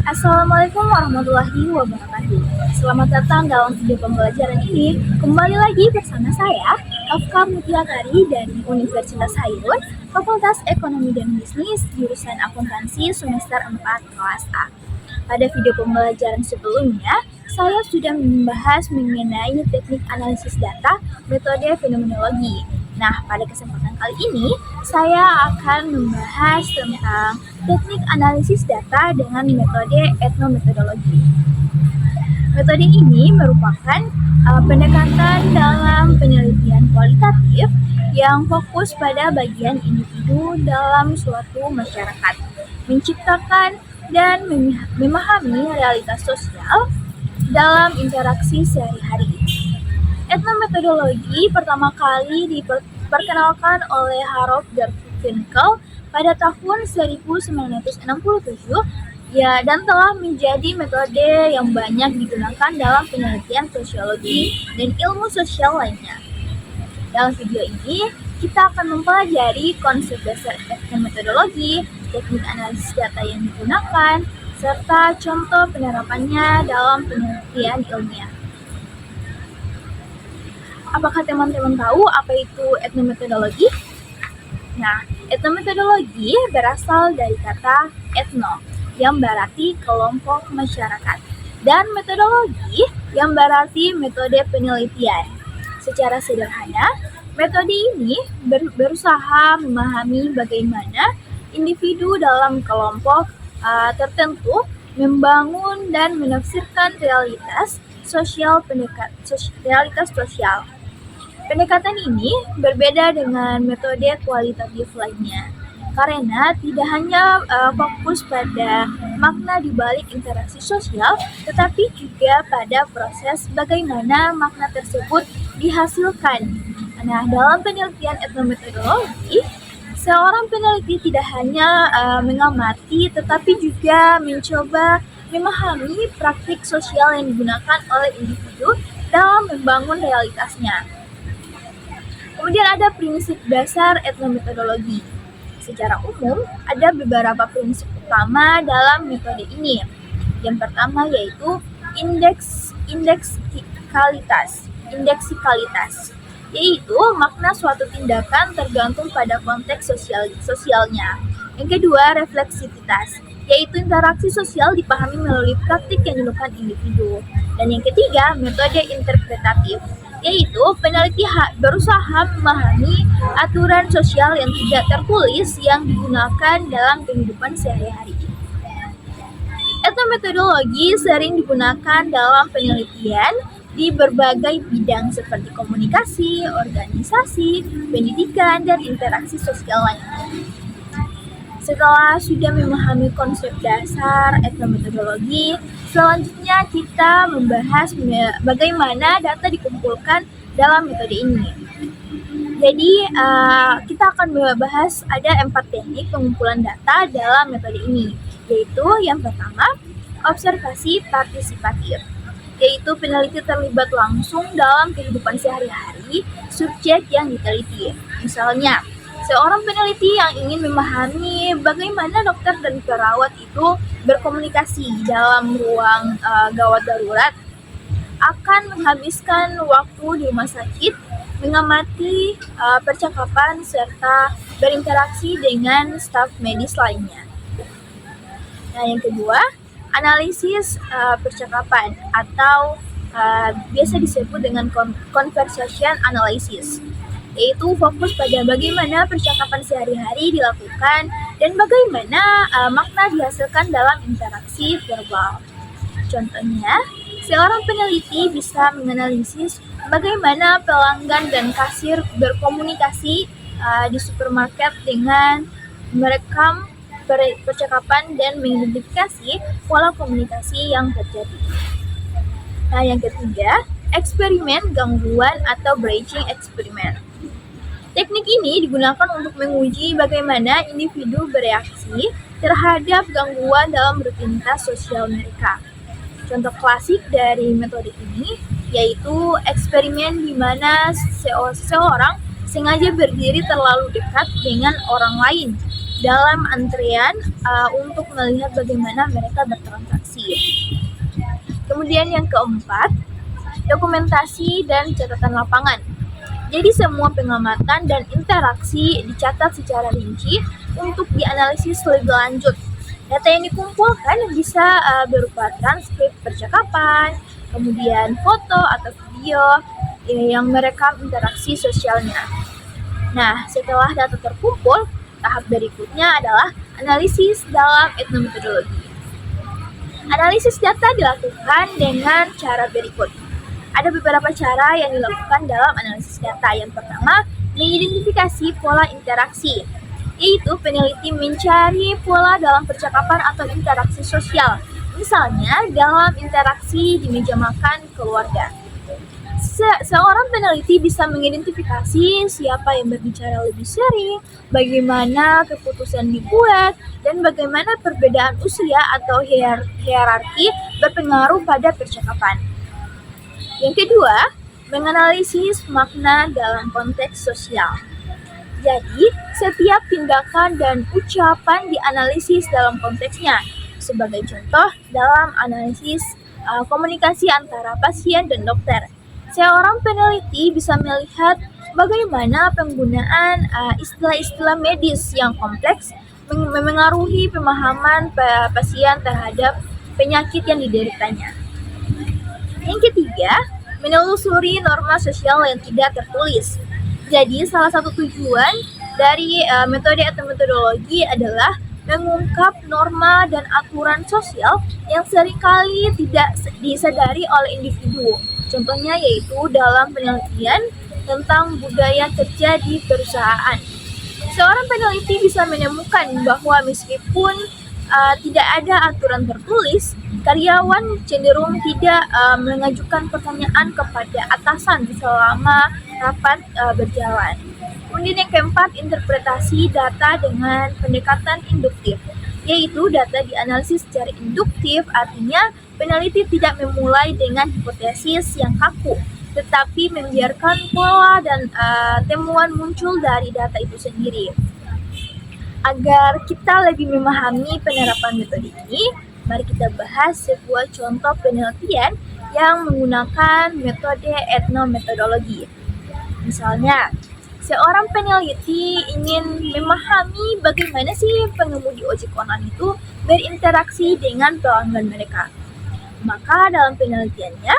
Assalamualaikum warahmatullahi wabarakatuh. Selamat datang dalam video pembelajaran ini. Kembali lagi bersama saya, Kafka Mutiakari dari Universitas Hairun, Fakultas Ekonomi dan Bisnis, jurusan Akuntansi semester 4 kelas A. Pada video pembelajaran sebelumnya, saya sudah membahas mengenai teknik analisis data, metode fenomenologi. Nah, pada kesempatan kali ini, saya akan membahas tentang teknik analisis data dengan metode etnometodologi. Metode ini merupakan pendekatan dalam penelitian kualitatif yang fokus pada bagian individu dalam suatu masyarakat, menciptakan dan memahami realitas sosial dalam interaksi sehari-hari. Etnometodologi pertama kali diperkenalkan oleh Harold Garfinkel pada tahun 1967 ya, dan telah menjadi metode yang banyak digunakan dalam penelitian sosiologi dan ilmu sosial lainnya. Dalam video ini, kita akan mempelajari konsep dasar etnometodologi, teknik analisis data yang digunakan, serta contoh penerapannya dalam penelitian ilmiah. Apakah teman-teman tahu apa itu etnometodologi? Nah, etnometodologi berasal dari kata etno, yang berarti kelompok masyarakat, dan metodologi yang berarti metode penelitian. Secara sederhana, metode ini berusaha memahami bagaimana individu dalam kelompok tertentu membangun dan menafsirkan realitas sosial. Pendekatan ini berbeda dengan metode kualitatif lainnya, karena tidak hanya fokus pada makna di balik interaksi sosial, tetapi juga pada proses bagaimana makna tersebut dihasilkan. Nah, dalam penelitian etnometodologi, seorang peneliti tidak hanya mengamati, tetapi juga mencoba memahami praktik sosial yang digunakan oleh individu dalam membangun realitasnya. Kemudian ada prinsip dasar etnometodologi. Secara umum, ada beberapa prinsip utama dalam metode ini. Yang pertama yaitu indeksikalitas, yaitu makna suatu tindakan tergantung pada konteks sosialnya. Yang kedua, refleksivitas, yaitu interaksi sosial dipahami melalui praktik yang dilakukan individu. Dan yang ketiga, metode interpretatif, yaitu peneliti berusaha memahami aturan sosial yang tidak tertulis yang digunakan dalam kehidupan sehari-hari. Etnometodologi sering digunakan dalam penelitian di berbagai bidang seperti komunikasi, organisasi, pendidikan, dan interaksi sosial lainnya. Setelah sudah memahami konsep dasar etnometodologi, selanjutnya kita membahas bagaimana data dikumpulkan dalam metode ini. Jadi, kita akan membahas ada 4 teknik pengumpulan data dalam metode ini, yaitu yang pertama, observasi partisipatif, yaitu peneliti terlibat langsung dalam kehidupan sehari-hari subjek yang diteliti. Misalnya, seorang peneliti yang ingin memahami bagaimana dokter dan perawat itu berkomunikasi dalam ruang gawat darurat akan menghabiskan waktu di rumah sakit, mengamati percakapan serta berinteraksi dengan staf medis lainnya. Nah, yang kedua, analisis percakapan atau biasa disebut dengan conversation analysis, yaitu fokus pada bagaimana percakapan sehari-hari dilakukan dan bagaimana makna dihasilkan dalam interaksi verbal. Contohnya, seorang peneliti bisa menganalisis bagaimana pelanggan dan kasir berkomunikasi di supermarket dengan merekam percakapan dan mengidentifikasi pola komunikasi yang terjadi. Nah, yang ketiga, eksperimen gangguan atau Bayesian eksperimen. Teknik ini digunakan untuk menguji bagaimana individu bereaksi terhadap gangguan dalam rutinitas sosial mereka. Contoh klasik dari metode ini yaitu eksperimen di mana seseorang sengaja berdiri terlalu dekat dengan orang lain dalam antrean untuk melihat bagaimana mereka bertransaksi. komunikasi. Kemudian yang keempat, dokumentasi dan catatan lapangan. Jadi semua pengamatan dan interaksi dicatat secara rinci untuk dianalisis lebih lanjut. Data yang dikumpulkan bisa berupa transkrip percakapan, kemudian foto atau video yang merekam interaksi sosialnya. Nah, setelah data terkumpul, tahap berikutnya adalah analisis dalam etnometodologi. Analisis data dilakukan dengan cara berikut. Ada beberapa cara yang dilakukan dalam analisis data. Yang pertama, mengidentifikasi pola interaksi, yaitu peneliti mencari pola dalam percakapan atau interaksi sosial, misalnya dalam interaksi di meja makan keluarga. Seorang peneliti bisa mengidentifikasi siapa yang berbicara lebih sering, bagaimana keputusan dibuat, dan bagaimana perbedaan usia atau hierarki berpengaruh pada percakapan. Yang kedua, menganalisis makna dalam konteks sosial. Jadi, setiap tindakan dan ucapan dianalisis dalam konteksnya. Sebagai contoh, dalam analisis komunikasi antara pasien dan dokter, seorang peneliti bisa melihat bagaimana penggunaan istilah-istilah medis yang kompleks memengaruhi pemahaman pasien terhadap penyakit yang dideritanya. Yang ketiga, menelusuri norma sosial yang tidak tertulis. Jadi, salah satu tujuan dari metode etnometodologi adalah mengungkap norma dan aturan sosial yang seringkali tidak disadari oleh individu. Contohnya yaitu dalam penelitian tentang budaya kerja di perusahaan. Seorang peneliti bisa menemukan bahwa meskipun tidak ada aturan tertulis, karyawan cenderung tidak mengajukan pertanyaan kepada atasan selama rapat berjalan. Kemudian yang keempat, interpretasi data dengan pendekatan induktif, yaitu data dianalisis secara induktif, artinya peneliti tidak memulai dengan hipotesis yang kaku, tetapi membiarkan pola dan temuan muncul dari data itu sendiri. Agar kita lebih memahami penerapan metode ini, mari kita bahas sebuah contoh penelitian yang menggunakan metode etnometodologi. Misalnya, seorang peneliti ingin memahami bagaimana sih pengemudi ojek online itu berinteraksi dengan pelanggan mereka. Maka dalam penelitiannya,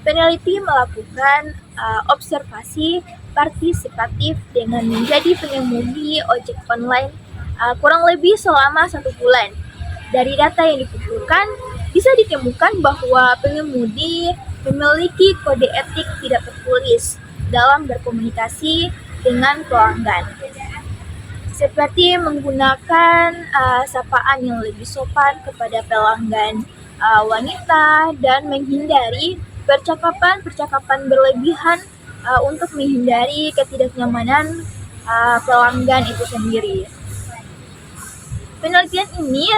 peneliti melakukan observasi partisipatif dengan menjadi pengemudi ojek online kurang lebih selama 1 bulan. Dari data yang dikumpulkan, bisa ditemukan bahwa pengemudi memiliki kode etik tidak tertulis dalam berkomunikasi dengan pelanggan, seperti menggunakan sapaan yang lebih sopan kepada pelanggan wanita dan menghindari percakapan berlebihan untuk menghindari ketidaknyamanan pelanggan itu sendiri. Penelitian ini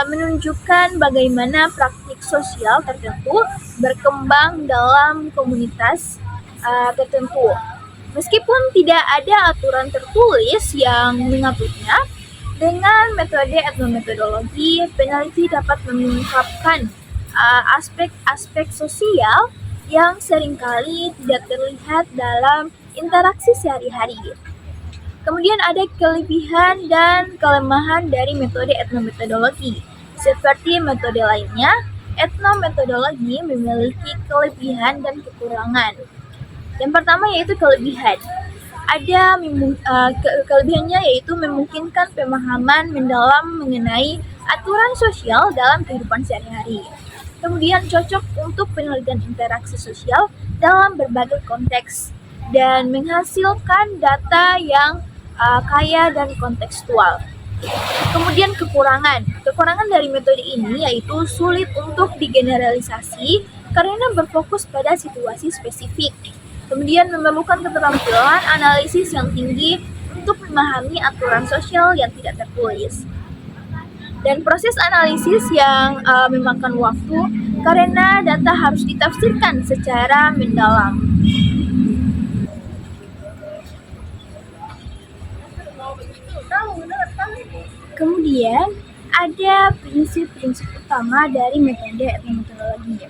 menunjukkan bagaimana praktik sosial tertentu berkembang dalam komunitas tertentu. Meskipun tidak ada aturan tertulis yang mengaturnya, dengan metode etnometodologi, peneliti dapat mengungkapkan aspek-aspek sosial yang seringkali tidak terlihat dalam interaksi sehari-hari. Kemudian ada kelebihan dan kelemahan dari metode etnometodologi. Seperti metode lainnya, etnometodologi memiliki kelebihan dan kekurangan. Yang pertama yaitu kelebihan. Ada kelebihannya yaitu memungkinkan pemahaman mendalam mengenai aturan sosial dalam kehidupan sehari-hari. Kemudian cocok untuk penelitian interaksi sosial dalam berbagai konteks dan menghasilkan data yang kaya dan kontekstual. Kemudian kekurangan dari metode ini yaitu sulit untuk digeneralisasi karena berfokus pada situasi spesifik. Kemudian memerlukan keterampilan analisis yang tinggi untuk memahami aturan sosial yang tidak tertulis. Dan proses analisis yang memakan waktu karena data harus ditafsirkan secara mendalam. Kemudian ada prinsip-prinsip utama dari metode etnometodologi.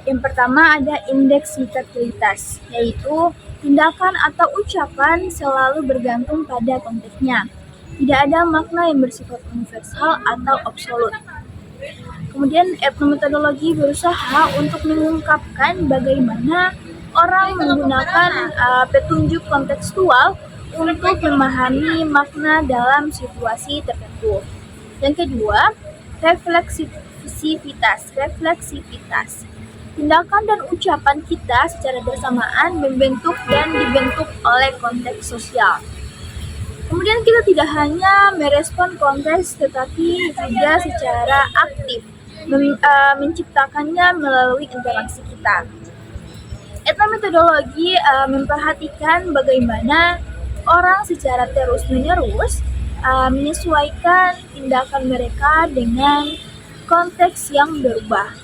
Yang pertama ada indeks citabilitas, yaitu tindakan atau ucapan selalu bergantung pada konteksnya. Tidak ada makna yang bersifat universal atau absolut. Kemudian etnometodologi berusaha untuk mengungkapkan bagaimana orang menggunakan petunjuk kontekstual untuk memahami makna dalam situasi tertentu. Yang kedua, refleksivitas. Tindakan dan ucapan kita secara bersamaan membentuk dan dibentuk oleh konteks sosial. Kemudian kita tidak hanya merespon konteks tetapi juga secara aktif menciptakannya melalui interaksi kita. Etnometodologi memperhatikan bagaimana orang secara terus-menerus menyesuaikan tindakan mereka dengan konteks yang berubah.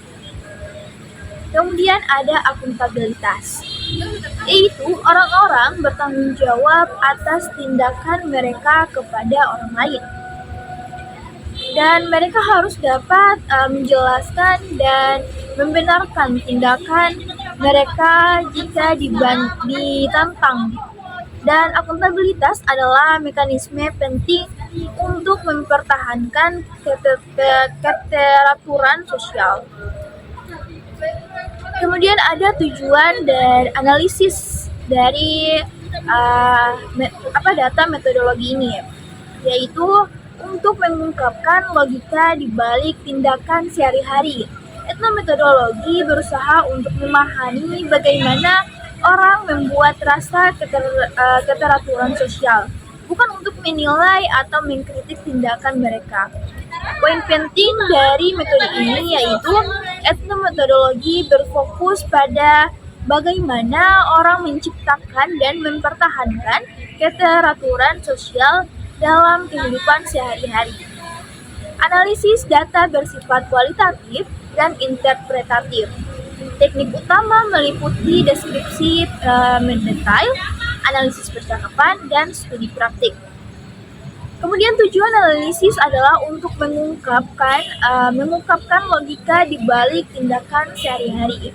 Kemudian ada akuntabilitas, yaitu orang-orang bertanggung jawab atas tindakan mereka kepada orang lain. Dan mereka harus dapat menjelaskan dan membenarkan tindakan mereka jika ditantang. Dan akuntabilitas adalah mekanisme penting untuk mempertahankan keteraturan sosial. Kemudian ada tujuan dan analisis dari data metodologi ini, yaitu untuk mengungkapkan logika di balik tindakan sehari-hari. Etnometodologi berusaha untuk memahami bagaimana orang membuat rasa keteraturan sosial, bukan untuk menilai atau mengkritik tindakan mereka. Poin penting dari metode ini yaitu etnometodologi berfokus pada bagaimana orang menciptakan dan mempertahankan keteraturan sosial dalam kehidupan sehari-hari. Analisis data bersifat kualitatif dan interpretatif. Teknik utama meliputi deskripsi mendetail, analisis percakapan, dan studi praktik. Kemudian tujuan analisis adalah untuk mengungkapkan logika di balik tindakan sehari-hari.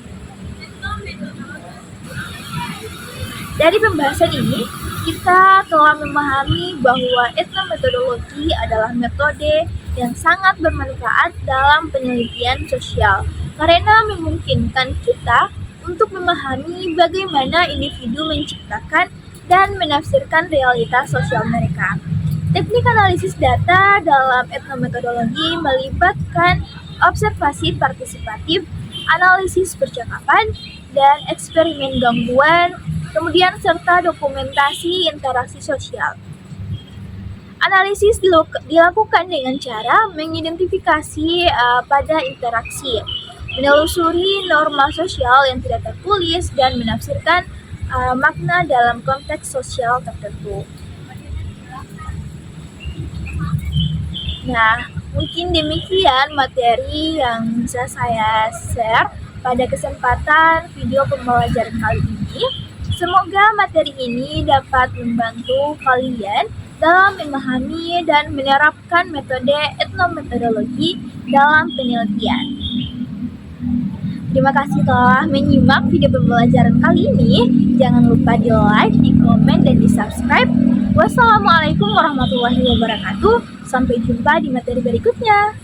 Dari pembahasan ini, kita telah memahami bahwa etnometodologi adalah metode yang sangat bermanfaat dalam penelitian sosial karena memungkinkan kita untuk memahami bagaimana individu menciptakan dan menafsirkan realitas sosial mereka. Teknik analisis data dalam etnometodologi melibatkan observasi partisipatif, analisis percakapan, dan eksperimen gangguan, kemudian serta dokumentasi interaksi sosial. Analisis dilakukan dengan cara mengidentifikasi pada interaksi, menelusuri norma sosial yang tidak tertulis, dan menafsirkan makna dalam konteks sosial tertentu. Nah, mungkin demikian materi yang bisa saya share pada kesempatan video pembelajaran kali ini. Semoga materi ini dapat membantu kalian dalam memahami dan menerapkan metode etnometodologi dalam penelitian. Terima kasih telah menyimak video pembelajaran kali ini. Jangan lupa di like, di komen, dan di subscribe. Wassalamualaikum warahmatullahi wabarakatuh. Sampai jumpa di materi berikutnya.